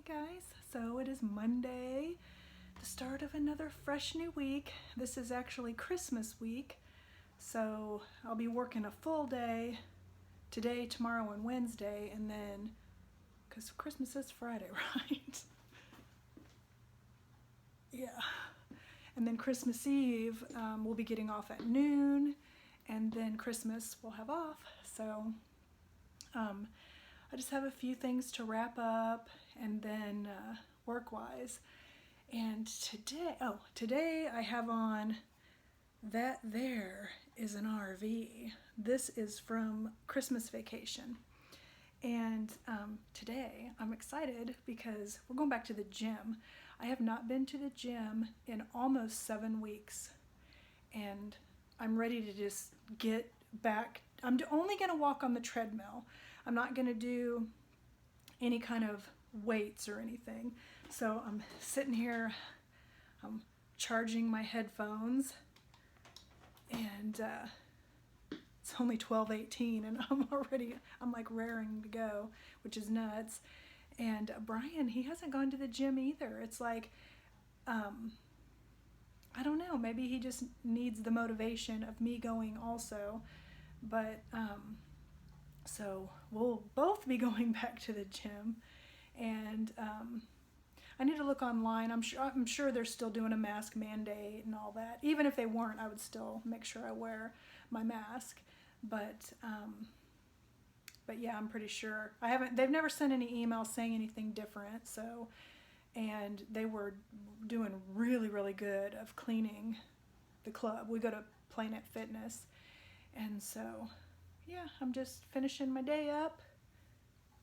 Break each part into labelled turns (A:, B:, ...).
A: guys, so it is Monday, the start of another fresh new week. This is actually Christmas week, so I'll be working a full day today, tomorrow, and Wednesday, and then, because Christmas is Friday, right? Yeah. And then Christmas Eve, we'll be getting off at noon, and then Christmas we'll have off. So I just have a few things to wrap up, and then work-wise. And today I have on, that there is an RV. This is from Christmas Vacation. And today I'm excited because we're going back to the gym. I have not been to the gym in almost 7 weeks, and I'm ready to just get back. I'm only going to walk on the treadmill. I'm not going to do any kind of weights or anything. So I'm sitting here, I'm charging my headphones, and it's only 12:18 and I'm like raring to go, which is nuts. And Brian, he hasn't gone to the gym either. It's like, I don't know, maybe he just needs the motivation of me going also. But so we'll both be going back to the gym, and I need to look online. I'm sure they're still doing a mask mandate and all that. Even if they weren't, I would still make sure I wear my mask. But yeah, I'm pretty sure. They've never sent any emails saying anything different. So, and they were doing really, really good of cleaning the club. We go to Planet Fitness. And so, yeah, I'm just finishing my day up.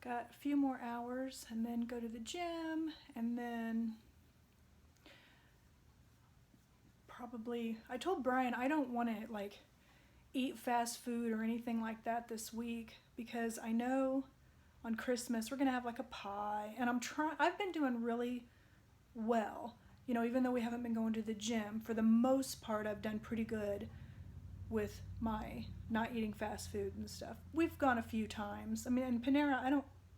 A: Got a few more hours, and then go to the gym, and then probably, I told Brian I don't want to like eat fast food or anything like that this week, because I know on Christmas we're gonna have like a pie, and I've been doing really well, you know, even though we haven't been going to the gym. For the most part, I've done pretty good with my not eating fast food and stuff. We've gone a few times. I mean, in Panera,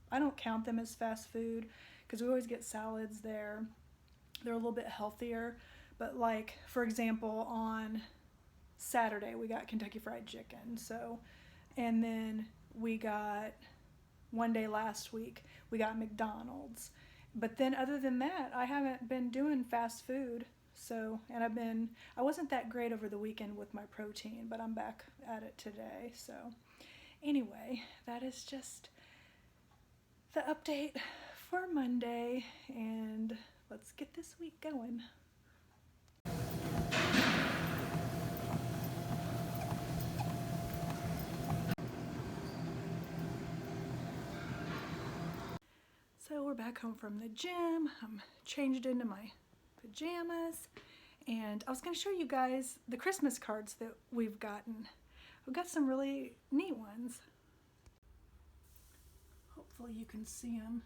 A: I don't count them as fast food because we always get salads there. They're a little bit healthier. But like, for example, on Saturday we got Kentucky Fried Chicken. So, and then we got, one day last week we got McDonald's. But then other than that, I haven't been doing fast food. So, and I wasn't that great over the weekend with my protein, but I'm back at it today. So anyway, that is just the update for Monday, and let's get this week going. So we're back home from the gym. I'm changed into my pajamas, and I was going to show you guys the Christmas cards that we've gotten. We've got some really neat ones. Hopefully you can see them.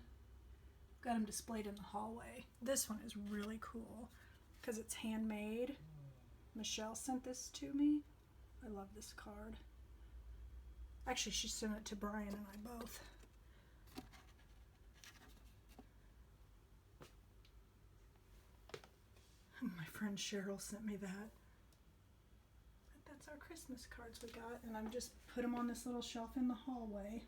A: Got them displayed in the hallway. This one is really cool because it's handmade. Michelle sent this to me. I love this card. Actually, she sent it to Brian and I both. My friend Cheryl sent me that. But that's our Christmas cards we got, and I've just put them on this little shelf in the hallway.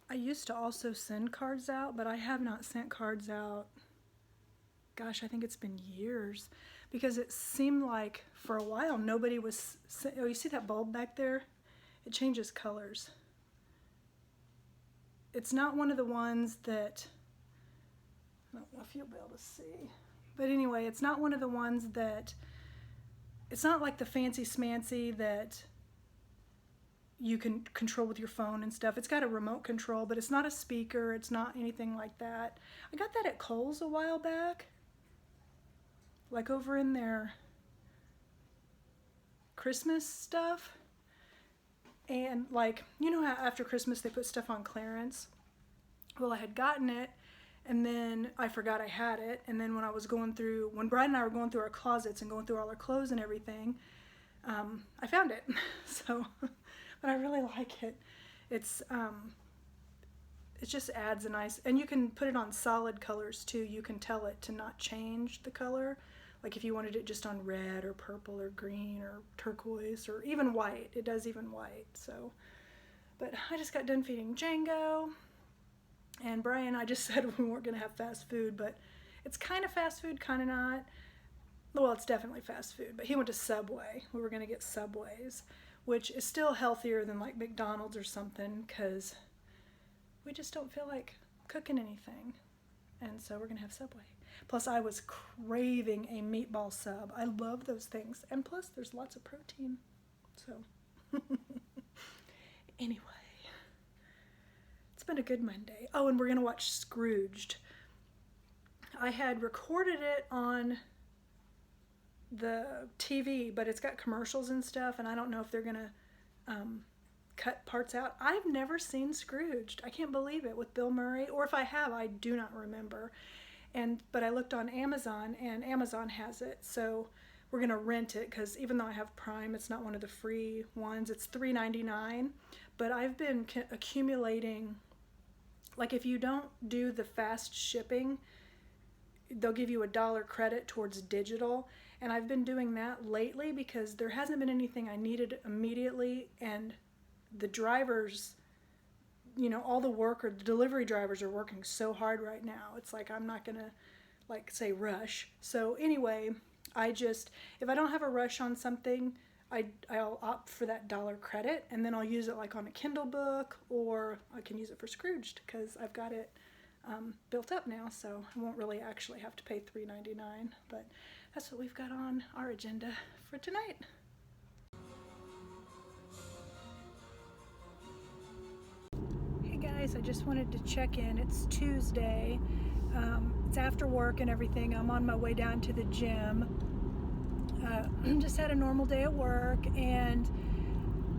A: I used to also send cards out, but I have not sent cards out, gosh, I think it's been years, because it seemed like for a while nobody was, oh, you see that bulb back there? It changes colors. It's not one of the ones that, I don't know if you'll be able to see. But anyway, it's not one of the ones that, it's not like the fancy smancy that you can control with your phone and stuff. It's got a remote control, but it's not a speaker. It's not anything like that. I got that at Kohl's a while back. Like over in their Christmas stuff. And like, you know how after Christmas they put stuff on clearance? Well, I had gotten it, and then I forgot I had it, and then when Brian and I were going through our closets and going through all our clothes and everything, I found it. So, but I really like it. It's it just adds a nice, and you can put it on solid colors too. You can tell it to not change the color. Like if you wanted it just on red or purple or green or turquoise or even white, it does even white. So, but I just got done feeding Django, and Brian, I just said we weren't gonna have fast food, but it's kind of fast food, kind of not. Well, it's definitely fast food, but he went to Subway. We were gonna get Subways, which is still healthier than like McDonald's or something, because we just don't feel like cooking anything. And so we're gonna have Subway. Plus I was craving a meatball sub. I love those things. And plus there's lots of protein. So anyway, it's been a good Monday. Oh, and we're gonna watch Scrooged. I had recorded it on the TV, but it's got commercials and stuff, and I don't know if they're gonna cut parts out. I've never seen Scrooged. I can't believe it, with Bill Murray, or if I have, I do not remember. But I looked on Amazon, and Amazon has it, so we're gonna rent it, because even though I have Prime, it's not one of the free ones. It's $3.99, but I've been accumulating, like if you don't do the fast shipping, they'll give you $1 credit towards digital, and I've been doing that lately because there hasn't been anything I needed immediately, and the drivers, you know, all the worker, the delivery drivers are working so hard right now. It's like I'm not gonna, like, say rush. So anyway, if I don't have a rush on something, I'll opt for that $1 credit, and then I'll use it like on a Kindle book, or I can use it for Scrooged because I've got it built up now, so I won't really actually have to pay $3.99. But that's what we've got on our agenda for tonight. Hey guys, I just wanted to check in. It's Tuesday. It's after work and everything. I'm on my way down to the gym. Just had a normal day at work, and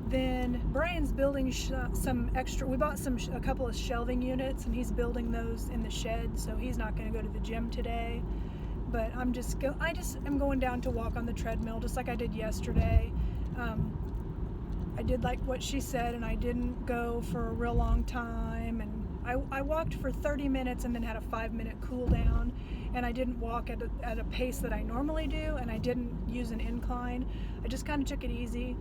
A: then Brian's building some extra. We bought a couple of shelving units, and he's building those in the shed, so he's not going to go to the gym today. But I just am going down to walk on the treadmill, just like I did yesterday. I did like what she said, and I didn't go for a real long time, and I walked for 30 minutes and then had a 5-minute cool down, and I didn't walk at a pace that I normally do, and I didn't use an incline. I just kind of took it easy.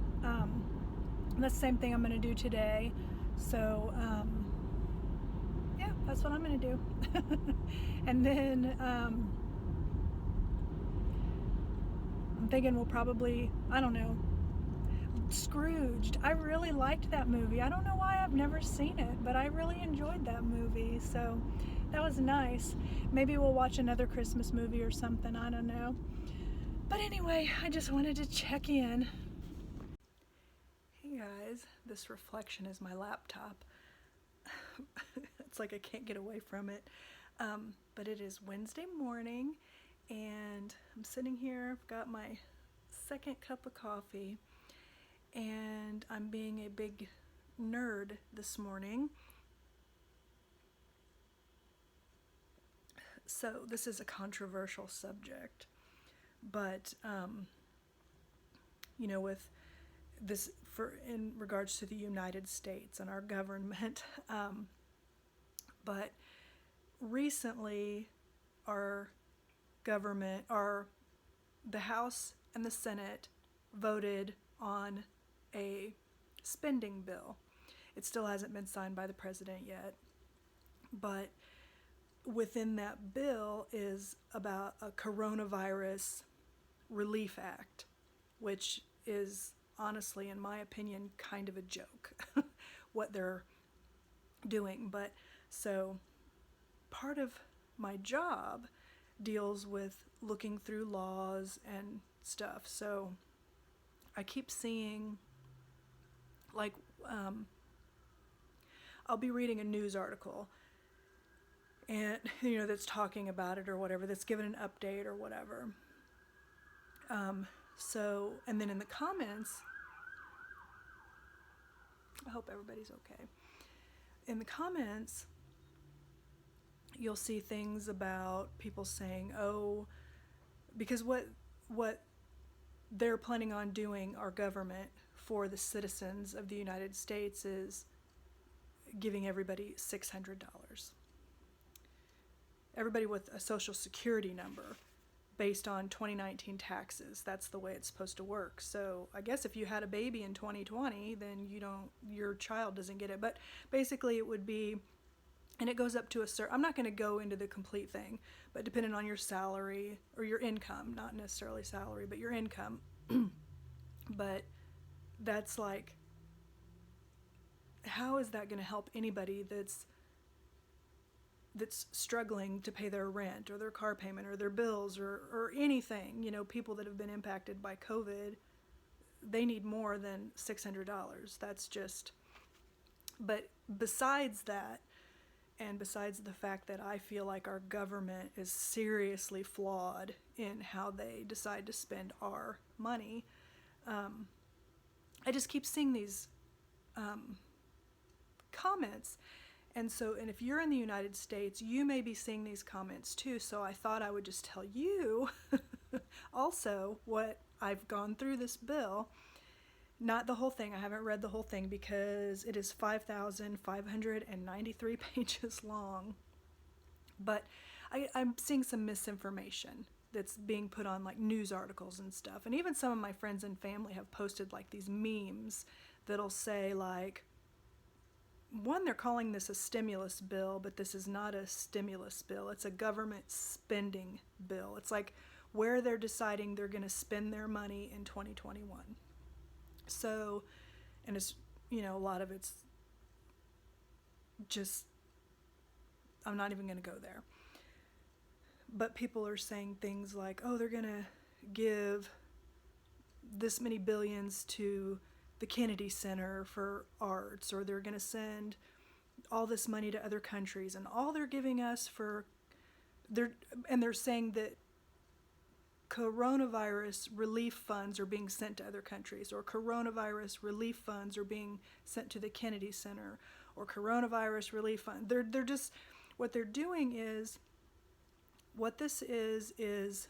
A: That's the same thing I'm going to do today. So yeah, that's what I'm going to do. And then I'm thinking we'll probably, I don't know, Scrooged. I really liked that movie. I don't know why I've never seen it, but I really enjoyed that movie, so that was nice. Maybe we'll watch another Christmas movie or something, I don't know. But anyway, I just wanted to check in. Hey guys, this reflection is my laptop. It's like I can't get away from it. But it is Wednesday morning, and I'm sitting here, I've got my second cup of coffee, and I'm being a big nerd this morning. So this is a controversial subject, but you know, with this, in regards to the United States and our government, but recently our government, the House and the Senate voted on a spending bill. It still hasn't been signed by the president yet, but within that bill is about a coronavirus relief act, which is honestly, in my opinion, kind of a joke what they're doing. But so part of my job deals with looking through laws and stuff. So I keep seeing, like, I'll be reading a news article, and you know, that's talking about it or whatever, that's given an update or whatever. So, and then in the comments, I hope everybody's okay. In the comments, you'll see things about people saying, oh, because what they're planning on doing, our government, for the citizens of the United States is giving everybody $600. Everybody with a social security number based on 2019 taxes. That's the way it's supposed to work. So I guess if you had a baby in 2020, then your child doesn't get it. But basically it would be, and it goes up to a certain, I'm not going to go into the complete thing, but depending on your salary or your income, not necessarily salary, but your income. But that's like, how is that going to help anybody that's struggling to pay their rent or their car payment or their bills or anything? People that have been impacted by COVID, they need more than $600. That's just, but besides that, and besides the fact that I feel like our government is seriously flawed in how they decide to spend our money, I just keep seeing these comments. And if you're in the United States, you may be seeing these comments too. So I thought I would just tell you also what I've gone through this bill. Not the whole thing. I haven't read the whole thing because it is 5,593 pages long. But I'm seeing some misinformation that's being put on like news articles and stuff. And even some of my friends and family have posted like these memes that'll say like, one, they're calling this a stimulus bill, but this is not a stimulus bill. It's a government spending bill. It's like where they're deciding they're going to spend their money in 2021. So, and it's, a lot of it's just, I'm not even going to go there. But people are saying things like, oh, they're going to give this many billions to the Kennedy Center for Arts, or they're going to send all this money to other countries, and all they're giving us they're saying that coronavirus relief funds are being sent to other countries, or coronavirus relief funds are being sent to the Kennedy Center, or coronavirus relief fund. They're just, what they're doing is, what this is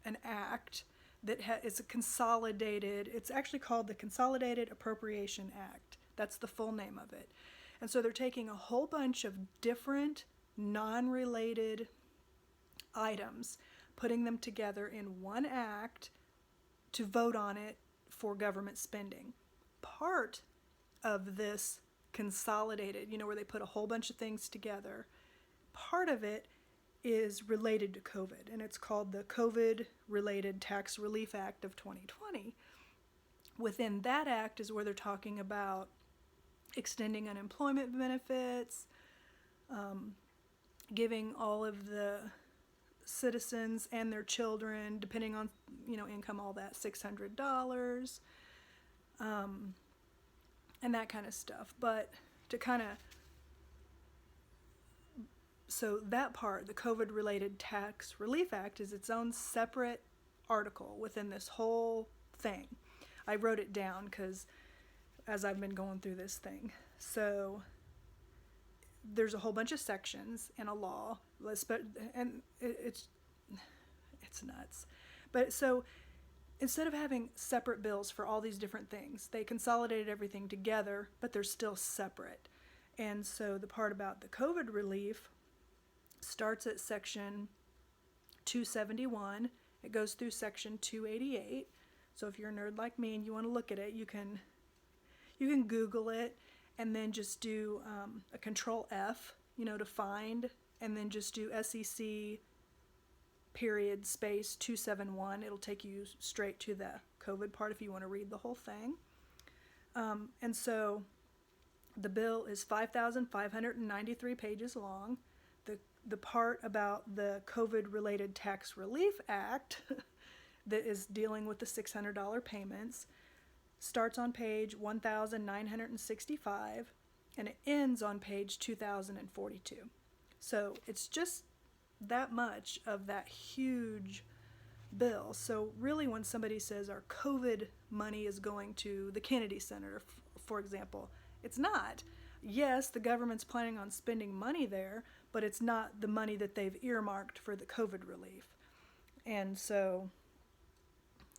A: an act that is a consolidated, it's actually called the Consolidated Appropriation Act. That's the full name of it. And so they're taking a whole bunch of different non-related items, putting them together in one act to vote on it for government spending. Part of this consolidated, where they put a whole bunch of things together, part of it is related to COVID, and it's called the COVID-Related Tax Relief Act of 2020. Within that act is where they're talking about extending unemployment benefits, giving all of the citizens and their children, depending on income, all that, $600, and that kind of stuff. But to kind of, so that part, the COVID-Related Tax Relief Act, is its own separate article within this whole thing. I wrote it down because as I've been going through this thing. So there's a whole bunch of sections in a law, and it's nuts. But so instead of having separate bills for all these different things, they consolidated everything together, but they're still separate. And so the part about the COVID relief starts at section 271. It goes through section 288. So if you're a nerd like me and you want to look at it, you can Google it and then just do a control F, to find, and then just do SEC period space 271. It'll take you straight to the COVID part if you want to read the whole thing. And so the bill is 5,593 pages long. The part about the COVID-Related Tax Relief Act that is dealing with the $600 payments starts on page 1,965 and it ends on page 2,042. So it's just that much of that huge bill. So really, when somebody says our COVID money is going to the Kennedy Center, for example, it's not. Yes, the government's planning on spending money there, but it's not the money that they've earmarked for the COVID relief. And so,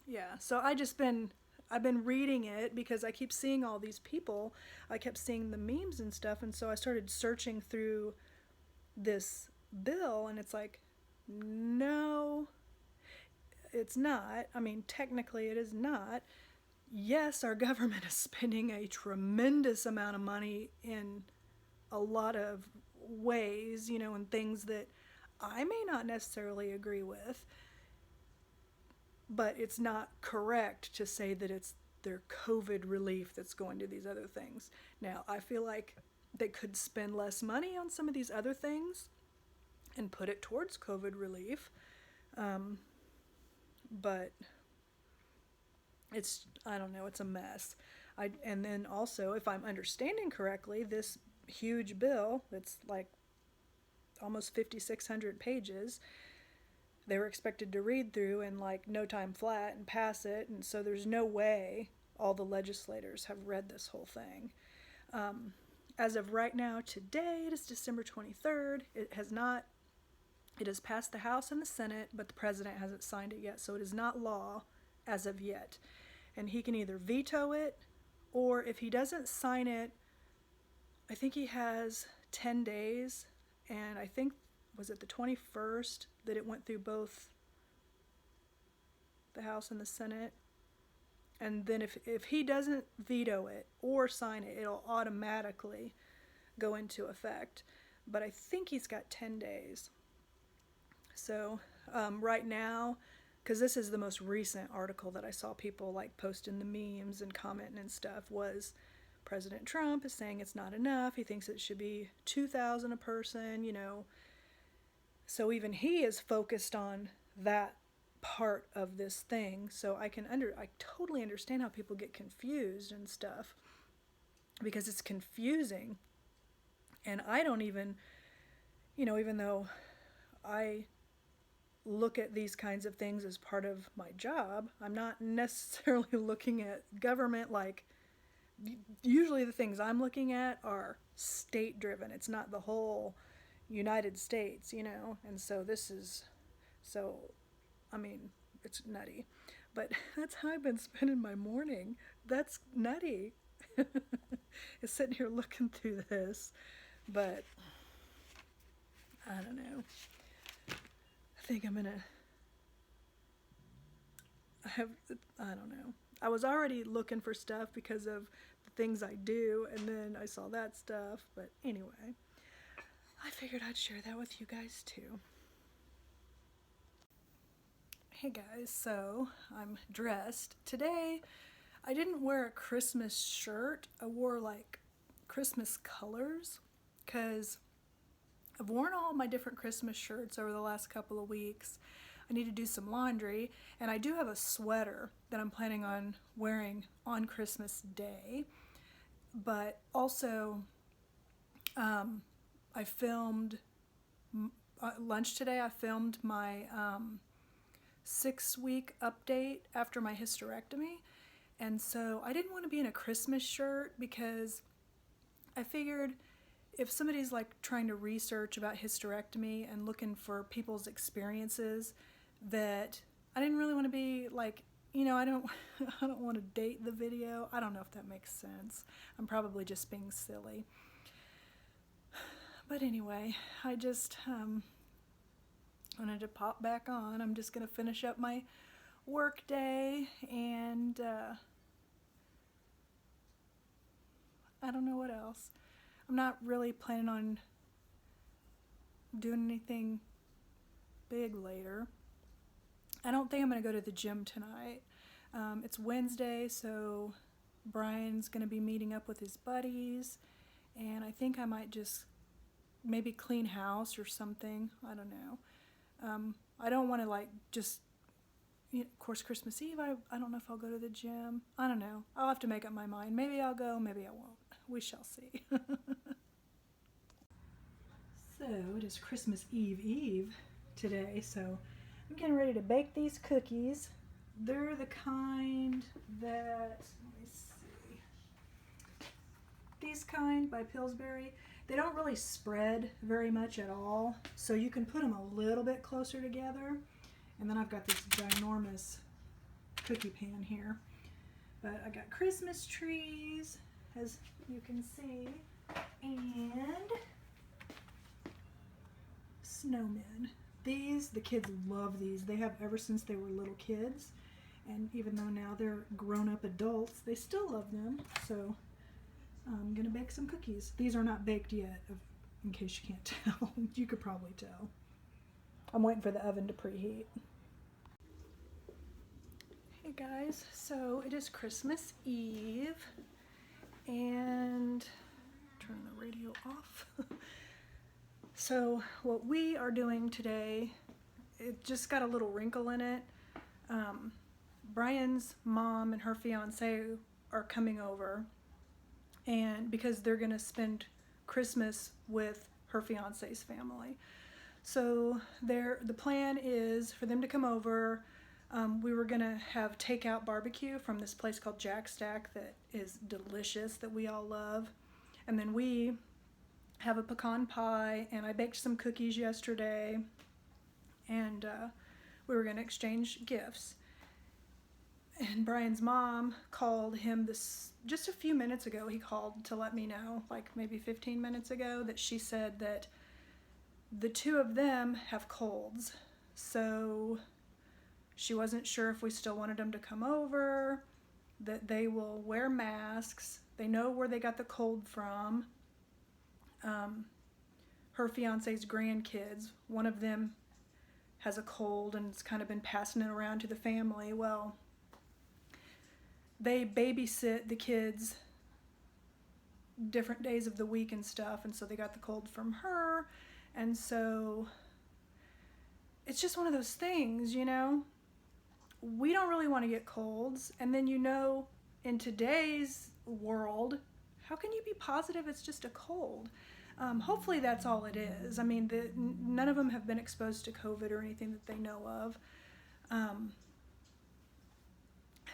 A: yeah, so I've been reading it because I keep seeing all these people. I kept seeing the memes and stuff, and so I started searching through this bill, and it's like, no, it's not. I mean, technically it is not. Yes, our government is spending a tremendous amount of money in a lot of ways, you know, and things that I may not necessarily agree with, but it's not correct to say that it's their COVID relief that's going to these other things. Now, I feel like they could spend less money on some of these other things and put it towards COVID relief, but it's, I don't know, it's a mess. And then also, if I'm understanding correctly, this huge bill that's like almost 5,600 pages, they were expected to read through in like no time flat and pass it, and so there's no way all the legislators have read this whole thing. As of right now, today, it is December 23rd. It has passed the House and the Senate, but the president hasn't signed it yet, so it is not law as of yet. And he can either veto it, or if he doesn't sign it, I think he has 10 days, and I think, was it the 21st that it went through both the House and the Senate? And then if he doesn't veto it or sign it, it'll automatically go into effect. But I think he's got 10 days. So right now, because this is the most recent article that I saw people like posting the memes and commenting and stuff, was President Trump is saying it's not enough. He thinks it should be 2,000 a person, you know. So even he is focused on that part of this thing. So I totally understand how people get confused and stuff, because it's confusing. And I don't even, you know, even though I look at these kinds of things as part of my job, I'm not necessarily looking at government like, usually the things I'm looking at are state driven. It's not the whole United States, you know, and so I mean, it's nutty, but that's how I've been spending my morning. That's nutty. Is sitting here looking through this, but I don't know. I think I don't know. I was already looking for stuff because of the things I do, and then I saw that stuff, but anyway, I figured I'd share that with you guys too. Hey guys, so I'm dressed. Today, I didn't wear a Christmas shirt. I wore like Christmas colors, because I've worn all my different Christmas shirts over the last couple of weeks. I need to do some laundry, and I do have a sweater that I'm planning on wearing on Christmas Day. But also, I filmed lunch today. I filmed my 6-week update after my hysterectomy, and so I didn't want to be in a Christmas shirt, because I figured if somebody's like trying to research about hysterectomy and looking for people's experiences, that I didn't really want to be like, you know, I don't want to date the video. I don't know if that makes sense. I'm probably just being silly. But anyway, I just wanted to pop back on. I'm just going to finish up my work day, and I don't know what else. I'm not really planning on doing anything big later. I don't think I'm going to go to the gym tonight. It's Wednesday, so Brian's going to be meeting up with his buddies, and I think I might just maybe clean house or something. I don't know. I don't want to like just, you know, of course, Christmas Eve, I don't know if I'll go to the gym. I don't know. I'll have to make up my mind. Maybe I'll go, maybe I won't. We shall see. So it is Christmas Eve today, so I'm getting ready to bake these cookies. They're the kind that, let me see, these kind by Pillsbury. They don't really spread very much at all, so you can put them a little bit closer together. And then I've got this ginormous cookie pan here. But I got Christmas trees, as you can see, and snowmen. The kids love these. They have ever since they were little kids. And even though now they're grown-up adults, they still love them. So I'm gonna bake some cookies. These are not baked yet, in case you can't tell. You could probably tell. I'm waiting for the oven to preheat. Hey guys, so it is Christmas Eve, and turn the radio off. So what we are doing today, it just got a little wrinkle in it. Brian's mom and her fiance are coming over, and because they're gonna spend Christmas with her fiance's family. So the plan is for them to come over. We were gonna have takeout barbecue from this place called Jack Stack that is delicious, that we all love. And then we have a pecan pie, and I baked some cookies yesterday, and we were gonna exchange gifts. And Brian's mom called him just a few minutes ago. He called to let me know, like maybe 15 minutes ago, that she said that the two of them have colds. So she wasn't sure if we still wanted them to come over, that they will wear masks. They know where they got the cold from. Her fiance's grandkids, one of them has a cold and it's kind of been passing it around to the family. Well, they babysit the kids different days of the week and stuff, and so they got the cold from her. And so it's just one of those things, you know? We don't really want to get colds, and then, you know, in today's world, how can you be positive it's just a cold? Hopefully that's all it is. I mean, none of them have been exposed to COVID or anything that they know of.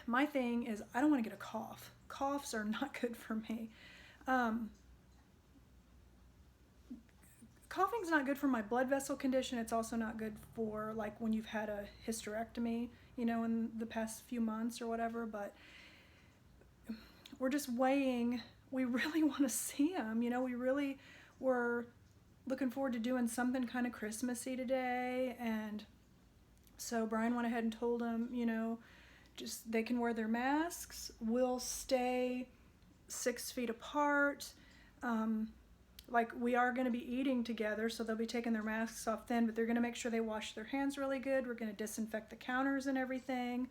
A: My thing is, I don't want to get a cough. Coughs are not good for me. Coughing's not good for my blood vessel condition. It's also not good for, like, when you've had a hysterectomy, you know, in the past few months or whatever. But we're just weighing. We really want to see them. You know, we really were looking forward to doing something kind of Christmassy today. And so Brian went ahead and told them, you know, just they can wear their masks. We'll stay 6 feet apart. Like, we are going to be eating together, so they'll be taking their masks off then, but they're going to make sure they wash their hands really good. We're going to disinfect the counters and everything.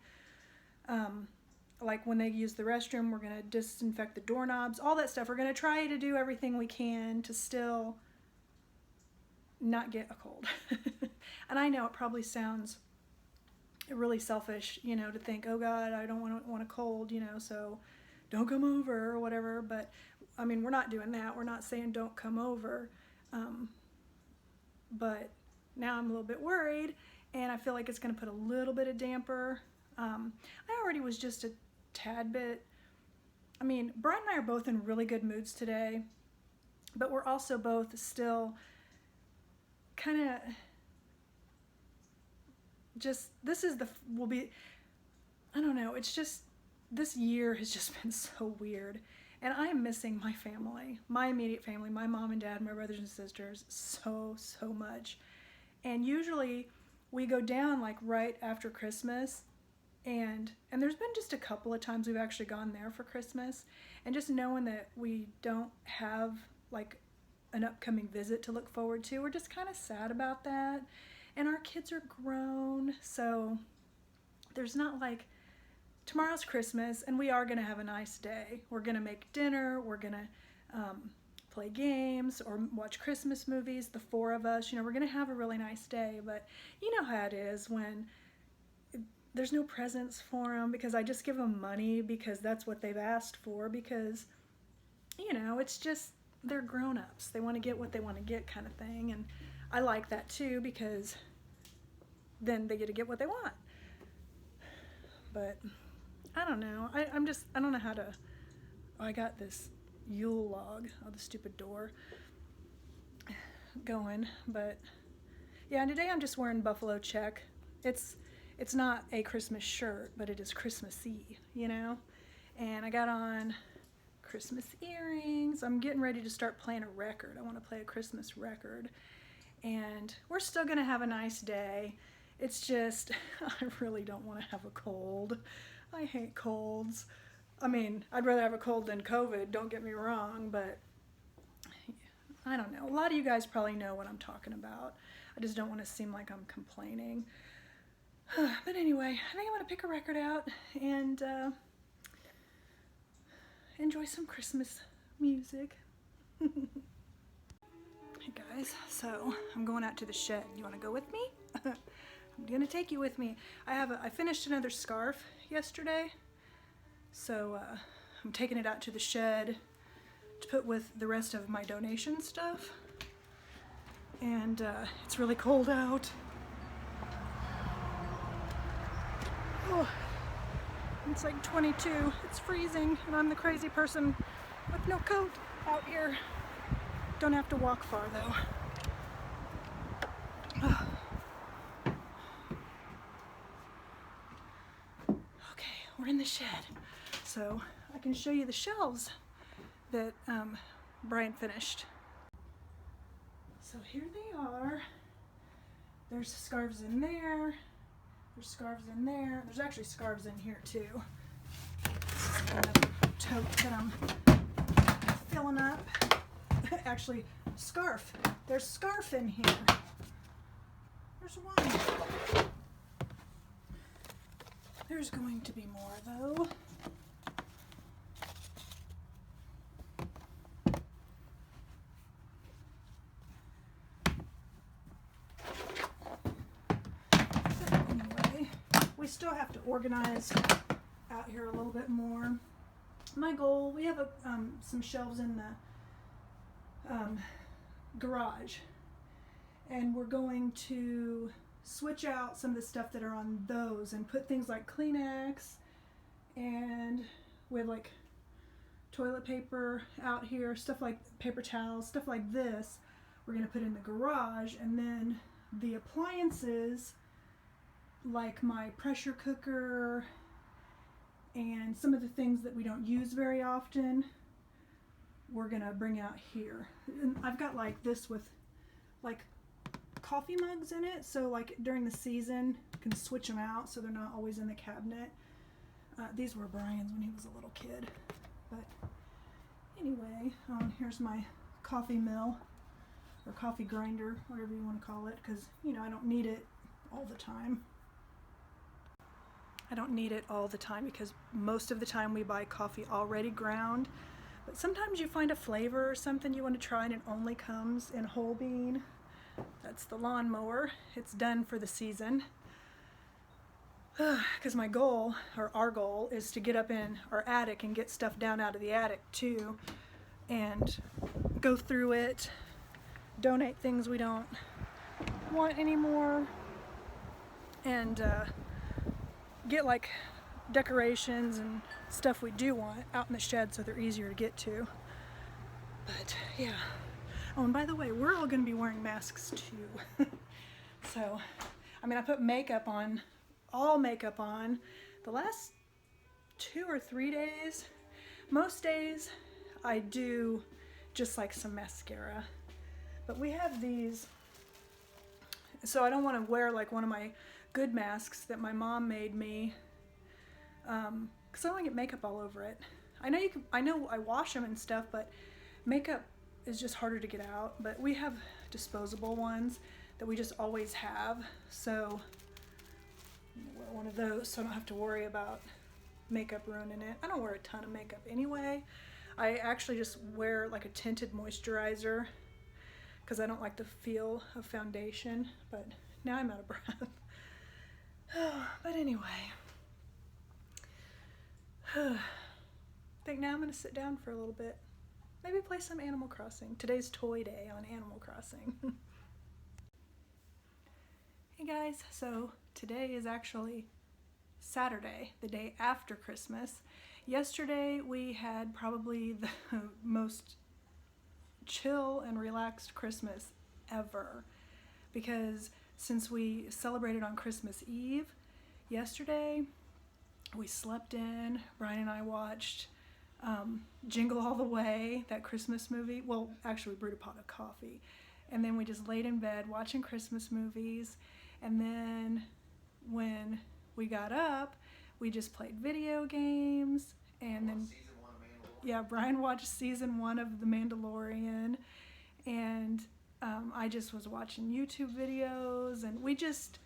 A: Like, when they use the restroom, we're going to disinfect the doorknobs, all that stuff. We're going to try to do everything we can to still not get a cold. And I know it probably sounds really selfish, you know, to think, oh God, I don't want a cold, you know, so don't come over or whatever. But I mean, we're not doing that. We're not saying don't come over. But now I'm a little bit worried, and I feel like it's going to put a little bit of damper. I already was just a tad bit. I mean, Brian and I are both in really good moods today, but we're also both still kind of just, I don't know, it's just, this year has just been so weird. And I am missing my family, my immediate family, my mom and dad, my brothers and sisters, so much. And usually we go down like right after Christmas, and there's been just a couple of times we've actually gone there for Christmas, and just knowing that we don't have like an upcoming visit to look forward to, we're just kind of sad about that. And our kids are grown, so there's not like, tomorrow's Christmas, and we are going to have a nice day. We're going to make dinner, we're going to play games or watch Christmas movies, the four of us. You know, we're going to have a really nice day, but you know how it is when there's no presents for them, because I just give them money because that's what they've asked for, because, you know, it's just, they're grown-ups. They want to get what they want to get, kind of thing. And I like that too, because then they get to get what they want. But I don't know. I don't know how to. Oh, I got this Yule log. Oh, the stupid door going. But yeah, and today I'm just wearing buffalo check. It's not a Christmas shirt, but it is Christmassy, you know? And I got on Christmas earrings. I'm getting ready to start playing a record. I want to play a Christmas record. And we're still gonna have a nice day. It's just, I really don't want to have a cold. I hate colds. I mean, I'd rather have a cold than COVID, don't get me wrong, but I don't know. A lot of you guys probably know what I'm talking about. I just don't want to seem like I'm complaining. But anyway, I think I'm going to pick a record out and enjoy some Christmas music. Hey guys, so I'm going out to the shed. You want to go with me? I'm going to take you with me. I finished another scarf yesterday, so I'm taking it out to the shed to put with the rest of my donation stuff. And it's really cold out. Oh, it's like 22. It's freezing, and I'm the crazy person with no coat out here. Don't have to walk far though. Okay, we're in the shed. So I can show you the shelves that Brian finished. So here they are. There's scarves in there. There's scarves in there. There's actually scarves in here too. This is another tote that I'm filling up. Actually, scarf. There's scarf in here. There's one. There's going to be more though. Anyway, we still have to organize out here a little bit more. My goal, we have some shelves in the garage, and we're going to switch out some of the stuff that are on those and put things like Kleenex, and we have like toilet paper out here, stuff like paper towels, stuff like this we're going to put in the garage. And then the appliances like my pressure cooker and some of the things that we don't use very often, we're gonna bring out here. And I've got like this with like coffee mugs in it, so like during the season you can switch them out so they're not always in the cabinet. These were Brian's when he was a little kid. But anyway, here's my coffee mill or coffee grinder, whatever you want to call it, because you know I don't need it all the time. I don't need it all the time because most of the time we buy coffee already ground. But sometimes you find a flavor or something you want to try and it only comes in whole bean. That's the lawnmower. It's done for the season. Because my goal, or our goal, is to get up in our attic and get stuff down out of the attic too. And go through it, donate things we don't want anymore, and get like decorations and stuff we do want out in the shed so they're easier to get to. But yeah. Oh, and by the way, we're all going to be wearing masks too. So, I mean, I put makeup on, all makeup on, the last 2 or 3 days. Most days I do just like some mascara. But we have these, so I don't want to wear like one of my good masks that my mom made me, because I don't want to get makeup all over it. I know I wash them and stuff, but makeup is just harder to get out. But we have disposable ones that we just always have, so I'm gonna wear one of those so I don't have to worry about makeup ruining it. I don't wear a ton of makeup anyway. I actually just wear like a tinted moisturizer because I don't like the feel of foundation. But now I'm out of breath. But anyway, I think now I'm going to sit down for a little bit. Maybe play some Animal Crossing. Today's toy day on Animal Crossing. Hey guys, so today is actually Saturday, the day after Christmas. Yesterday we had probably the most chill and relaxed Christmas ever, because since we celebrated on Christmas Eve yesterday, We slept in. Brian and I watched Jingle All the Way, that Christmas movie. Well, actually, we brewed a pot of coffee. And then we just laid in bed watching Christmas movies. And then when we got up, we just played video games. And then, yeah, Brian watched season 1 of The Mandalorian. And I just was watching YouTube videos. And we just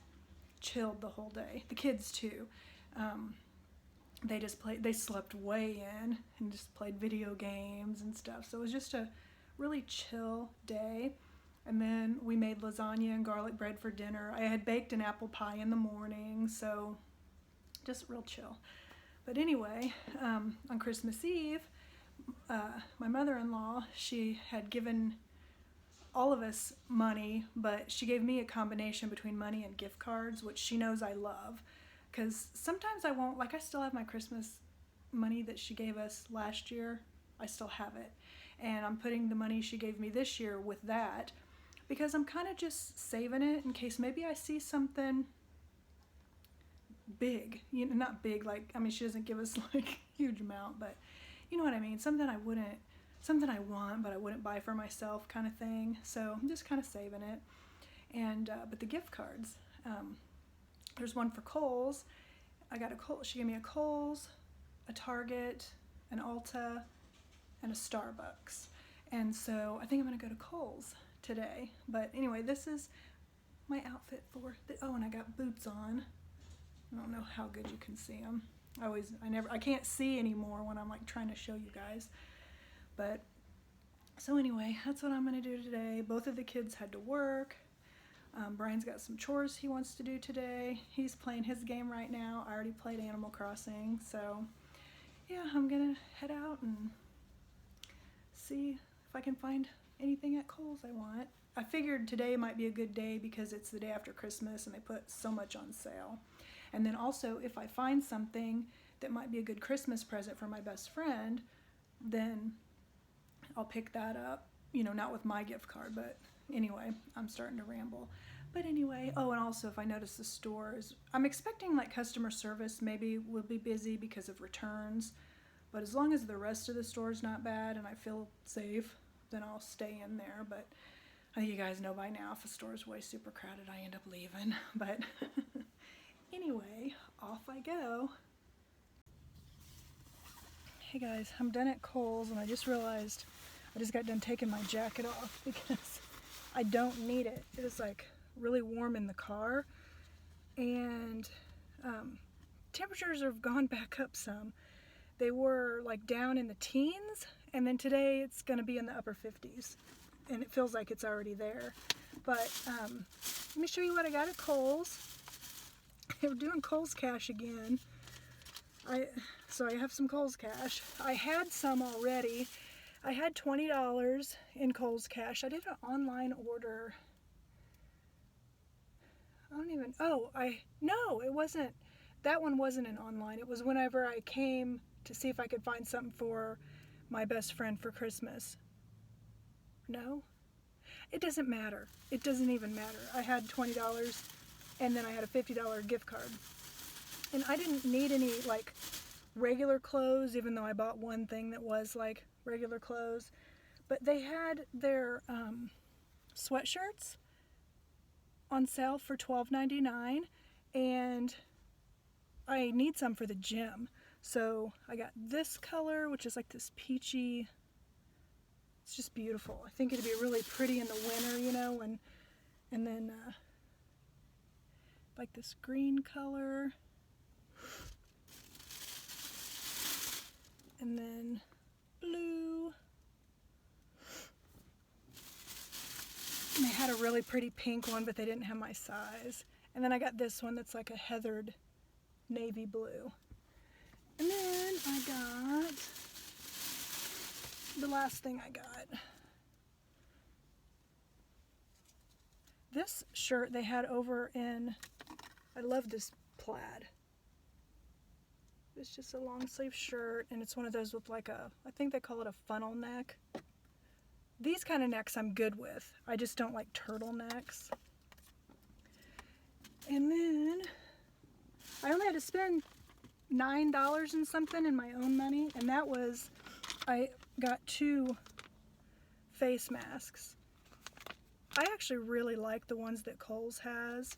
A: chilled the whole day. The kids, too. They slept way in and just played video games and stuff. So it was just a really chill day. And then we made lasagna and garlic bread for dinner. I had baked an apple pie in the morning, so just real chill. But anyway, on Christmas Eve, my mother-in-law, she had given all of us money, but she gave me a combination between money and gift cards, which she knows I love. Because sometimes I won't, like I still have my Christmas money that she gave us last year. I still have it. And I'm putting the money she gave me this year with that because I'm kind of just saving it in case maybe I see something big. You know, not big, like, I mean, she doesn't give us like a huge amount, but you know what I mean? Something I want, but I wouldn't buy for myself kind of thing. So I'm just kind of saving it. And, but the gift cards, there's one for Kohl's. She gave me a Kohl's, a Target, an Ulta, and a Starbucks. And so I think I'm gonna go to Kohl's today. But anyway, this is my outfit for oh, and I got boots on. I don't know how good you can see them. I can't see anymore when I'm like trying to show you guys. But so anyway, that's what I'm gonna do today. Both of the kids had to work. Brian's got some chores he wants to do today. He's playing his game right now. I already played Animal Crossing, so yeah, I'm gonna head out and see if I can find anything at Kohl's I want. I figured today might be a good day because it's the day after Christmas and they put so much on sale. And then also, if I find something that might be a good Christmas present for my best friend, then I'll pick that up. You know, not with my gift card, but anyway, I'm starting to ramble. But anyway, oh, and also if I notice the stores, I'm expecting like customer service maybe will be busy because of returns. But as long as the rest of the store's not bad and I feel safe, then I'll stay in there. But I think you guys know by now if a store's way super crowded, I end up leaving. But anyway, off I go. Hey guys, I'm done at Kohl's and I just realized I just got done taking my jacket off because I don't need it. It is like really warm in the car and temperatures have gone back up some. They were like down in the teens and then today it's going to be in the upper 50s and it feels like it's already there. But let me show you what I got at Kohl's. We're doing Kohl's Cash again. So I have some Kohl's Cash. I had some already. I had $20 in Kohl's Cash. I did an online order. No, it wasn't. That one wasn't an online. It was whenever I came to see if I could find something for my best friend for Christmas. No? It doesn't matter. It doesn't even matter. I had $20 and then I had a $50 gift card. And I didn't need any like regular clothes, even though I bought one thing that was like regular clothes. But they had their sweatshirts on sale for $12.99 and I need some for the gym. So I got this color, which is like this peachy, it's just beautiful. I think it'd be really pretty in the winter, you know, and then like this green color. And then blue. And they had a really pretty pink one, but they didn't have my size. And then I got this one that's like a heathered navy blue. And then I got the last thing I got. This shirt they had over in, I love this plaid. It's just a long sleeve shirt and it's one of those with like I think they call it a funnel neck. These kind of necks I'm good with. I just don't like turtlenecks. And then I only had to spend $9 and something in my own money, and that was, I got 2 face masks. I actually really like the ones that Kohl's has,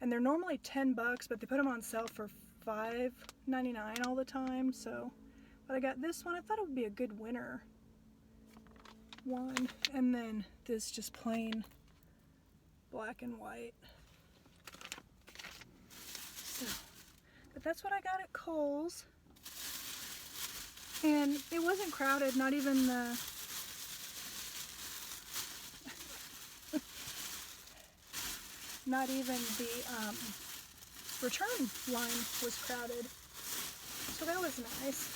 A: and they're normally $10, but they put them on sale for $5.99 all the time. So, but I got this one. I thought it would be a good winter one, and then this just plain black and white. So, but that's what I got at Kohl's, and it wasn't crowded. Not even the return line was crowded, so that was nice.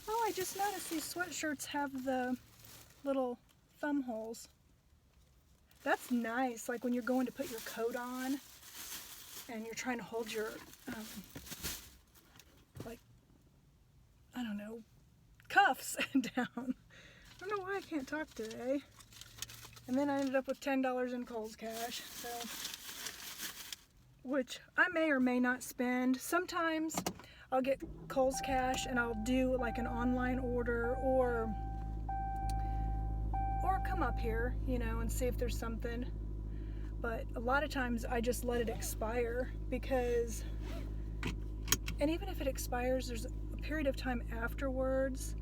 A: Oh, I just noticed these sweatshirts have the little thumb holes. That's nice, like when you're going to put your coat on and you're trying to hold your, like, I don't know, cuffs down. I don't know why I can't talk today. And then I ended up with $10 in Kohl's cash, so, which I may or may not spend. Sometimes I'll get Kohl's cash and I'll do like an online order or come up here, you know, and see if there's something. But a lot of times I just let it expire because, and even if it expires, there's a period of time afterwards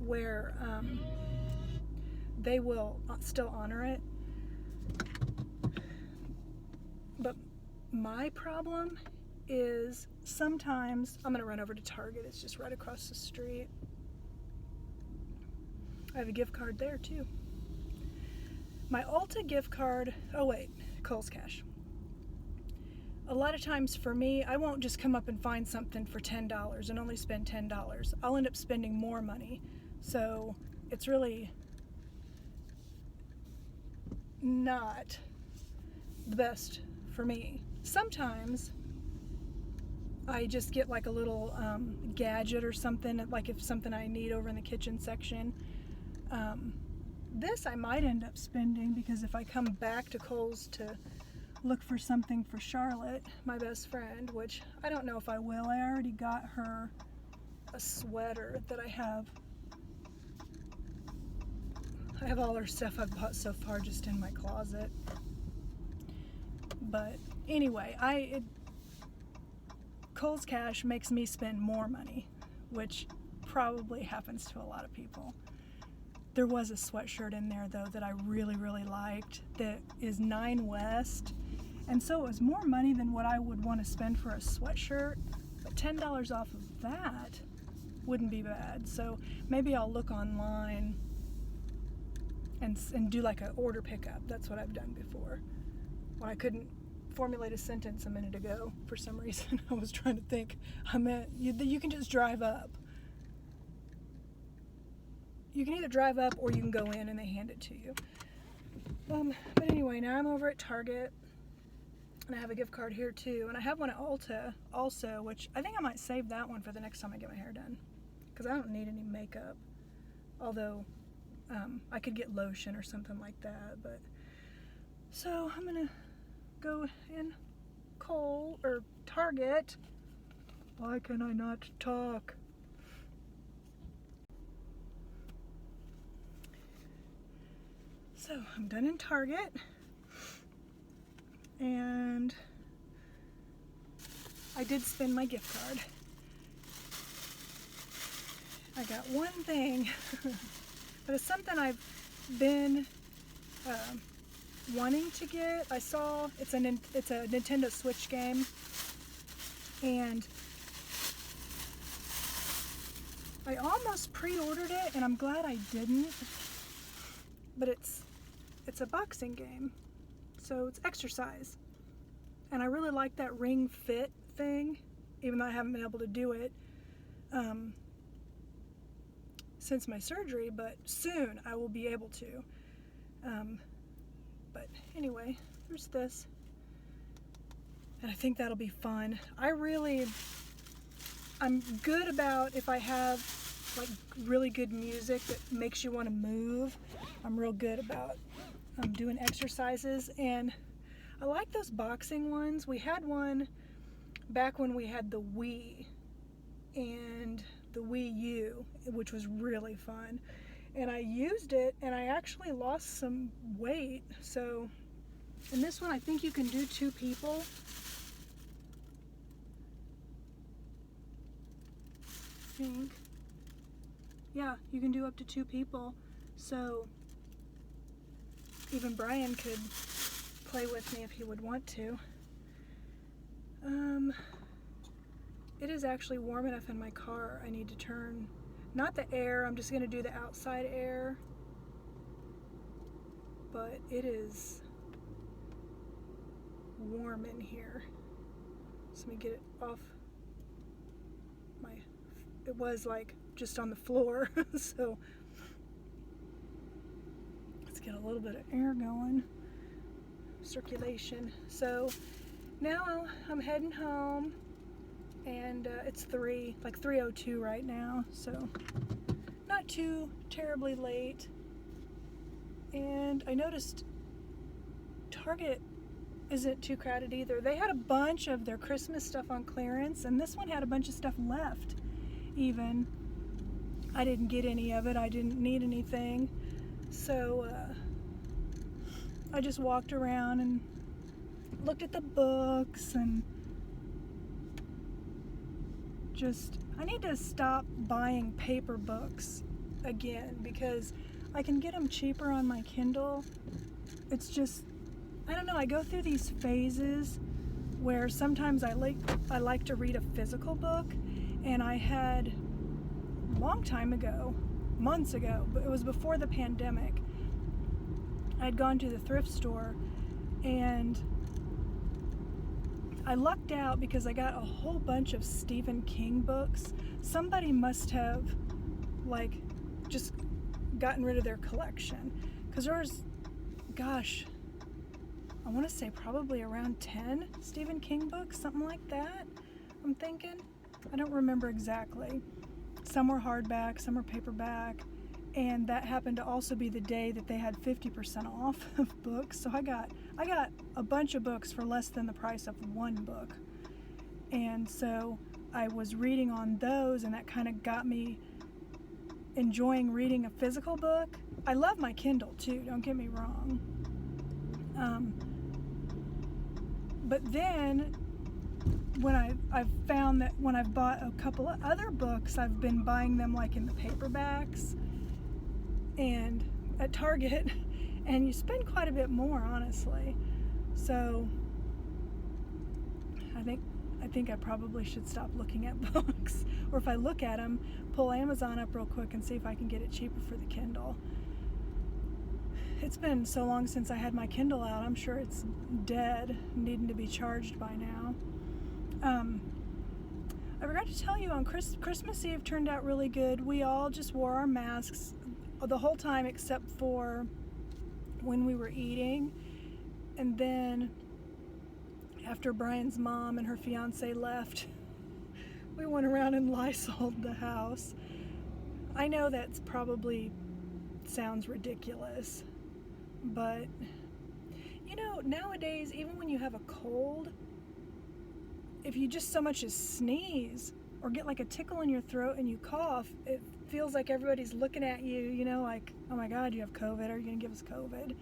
A: where they will still honor it. But my problem is sometimes, I'm gonna run over to Target, it's just right across the street. I have a gift card there too. My Ulta gift card, oh wait, Kohl's cash. A lot of times for me, I won't just come up and find something for $10 and only spend $10. I'll end up spending more money. So it's really not the best for me. Sometimes I just get like a little gadget or something, like if something I need over in the kitchen section. This I might end up spending because if I come back to Kohl's to look for something for Charlotte, my best friend, which I don't know if I will. I already got her a sweater that I have all her stuff I've bought so far just in my closet. But anyway, Kohl's cash makes me spend more money, which probably happens to a lot of people. There was a sweatshirt in there though that I really, really liked that is Nine West, and so it was more money than what I would want to spend for a sweatshirt, but $10 off of that wouldn't be bad. So maybe I'll look online and do like an order pickup. That's what I've done before. When I couldn't formulate a sentence a minute ago for some reason, I was trying to think. I meant you can just drive up. You can either drive up or you can go in and they hand it to you. But anyway, now I'm over at Target and I have a gift card here too, and I have one at Ulta also, which I think I might save that one for the next time I get my hair done because I don't need any makeup, although I could get lotion or something like that. But so I'm gonna go in Kohl or Target. Why can I not talk? So I'm done in Target, and I did spend my gift card. I got one thing, but it's something I've been wanting to get. I saw it's a Nintendo Switch game, and I almost pre-ordered it, and I'm glad I didn't. But it's a boxing game, so it's exercise, and I really like that Ring Fit thing, even though I haven't been able to do it since my surgery, but soon I will be able to. But anyway, there's this, and I think that'll be fun. I'm good about if I have like really good music that makes you want to move. I'm real good about doing exercises, and I like those boxing ones. We had one back when we had the Wii, and the Wii U, which was really fun. And I used it and I actually lost some weight. So in this one, I think you can do 2 people. I think. Yeah, you can do up to 2 people. So even Brian could play with me if he would want to. It is actually warm enough in my car. I need to turn, not the air, I'm just gonna do the outside air. But it is warm in here. So let me get it off my, it was like just on the floor. So let's get a little bit of air going, circulation. So now I'm heading home, and it's 3:02 right now, so not too terribly late. And I noticed Target isn't too crowded either. They had a bunch of their Christmas stuff on clearance, and this one had a bunch of stuff left even. I didn't get any of it. I didn't need anything. So I just walked around and looked at the books, and I need to stop buying paper books again, because I can get them cheaper on my Kindle. It's just, I don't know, I go through these phases where sometimes I like to read a physical book, and I had a long time ago, months ago, but it was before the pandemic, I'd gone to the thrift store and I lucked out because I got a whole bunch of Stephen King books. Somebody must have just gotten rid of their collection, because there's, gosh, I want to say probably around 10 Stephen King books, something like that, I'm thinking. I don't remember exactly. Some were hardback, some were paperback, and that happened to also be the day that they had 50% off of books. So I got a bunch of books for less than the price of one book. And so I was reading on those, and that kind of got me enjoying reading a physical book. I love my Kindle too, don't get me wrong. But then when I've found that when I've bought a couple of other books, I've been buying them like in the paperbacks and at Target, and you spend quite a bit more, honestly. So I think I probably should stop looking at books, or if I look at them, pull Amazon up real quick and see if I can get it cheaper for the Kindle. It's been so long since I had my Kindle out, I'm sure it's dead, needing to be charged by now. I forgot to tell you, on Christmas Eve turned out really good. We all just wore our masks the whole time except for when we were eating. And then after Brian's mom and her fiance left, we went around and Lysoled the house. I know that's probably sounds ridiculous, but you know, nowadays, even when you have a cold, if you just so much as sneeze or get like a tickle in your throat and you cough, it feels like everybody's looking at you, you know, like, oh my God, you have COVID. Are you going to give us COVID?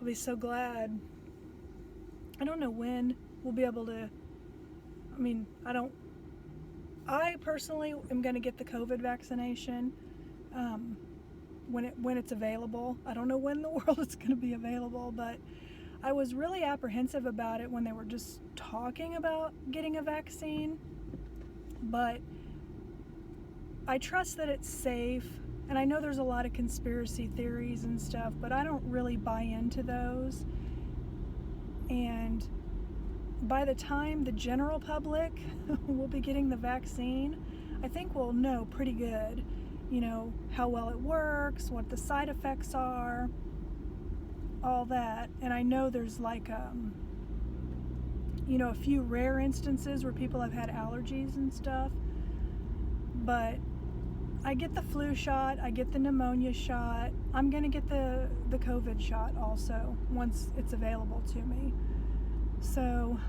A: I'll be so glad. I don't know when we'll be able to, I personally am going to get the COVID vaccination when it's available. I don't know when in the world it's going to be available, but I was really apprehensive about it when they were just talking about getting a vaccine, but I trust that it's safe, and I know there's a lot of conspiracy theories and stuff, but I don't really buy into those. And by the time the general public will be getting the vaccine, I think we'll know pretty good, you know, how well it works, what the side effects are, all that. And I know there's like you know, a few rare instances where people have had allergies and stuff, but I get the flu shot, I get the pneumonia shot, I'm gonna get the COVID shot also once it's available to me. So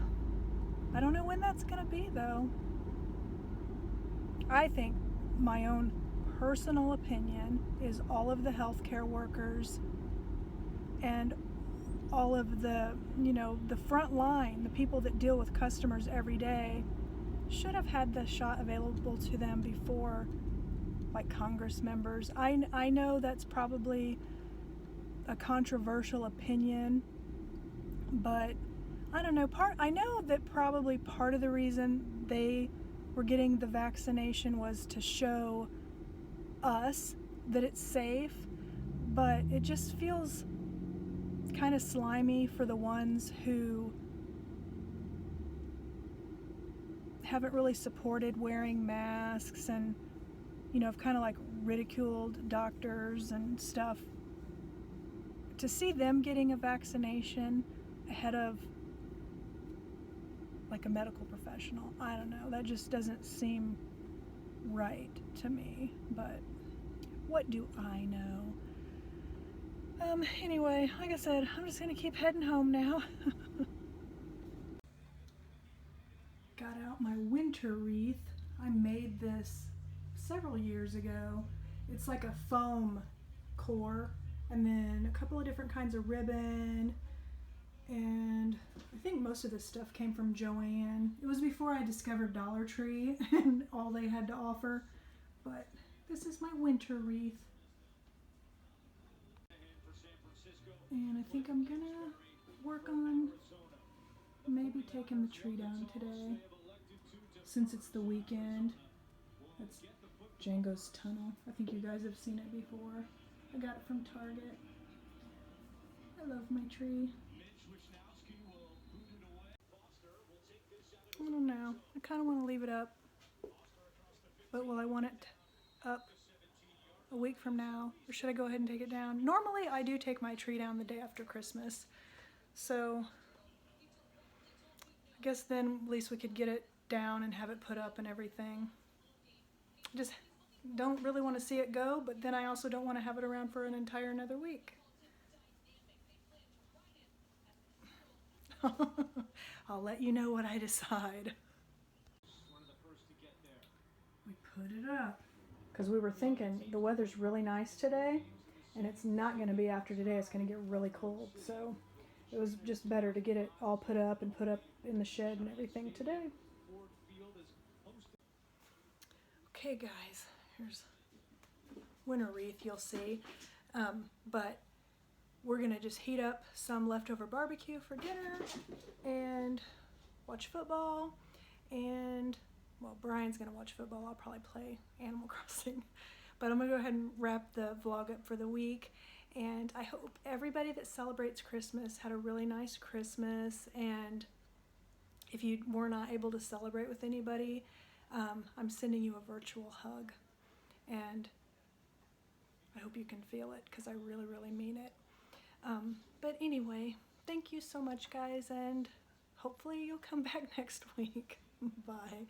A: I don't know when that's gonna be though. I think my own personal opinion is all of the healthcare workers and all of the, the front line, the people that deal with customers every day, should have had the shot available to them before, like, Congress members. I know that's probably a controversial opinion, but I don't know. I know that probably part of the reason they were getting the vaccination was to show us that it's safe, but it just feels kind of slimy for the ones who haven't really supported wearing masks and, have kind of like ridiculed doctors and stuff. To see them getting a vaccination ahead of like a medical professional, I don't know, that just doesn't seem right to me, but what do I know? Anyway, like I said, I'm just gonna keep heading home now. Got out my winter wreath. I made this several years ago. It's like a foam core and then a couple of different kinds of ribbon, and I think most of this stuff came from Joann. It was before I discovered Dollar Tree and all they had to offer, but this is my winter wreath. And I think I'm gonna work on maybe taking the tree down today, since it's the weekend. That's Django's Tunnel. I think you guys have seen it before. I got it from Target. I love my tree. I don't know. I kind of want to leave it up, but will I want it up a week from now, or should I go ahead and take it down? Normally I do take my tree down the day after Christmas, so I guess then at least we could get it down and have it put up and everything. Just don't really want to see it go, but then I also don't want to have it around for an entire another week. I'll let you know what I decide. We put it up because we were thinking the weather's really nice today, and it's not going to be after today. It's going to get really cold, so it was just better to get it all put up and put up in the shed and everything today. Okay guys, here's winter wreath, you'll see, but we're gonna just heat up some leftover barbecue for dinner and watch football, and well, Brian's gonna watch football. I'll probably play Animal Crossing, but I'm gonna go ahead and wrap the vlog up for the week, and I hope everybody that celebrates Christmas had a really nice Christmas, and if you were not able to celebrate with anybody, I'm sending you a virtual hug, and I hope you can feel it because I really, really mean it. But anyway, thank you so much, guys, and hopefully you'll come back next week. Bye.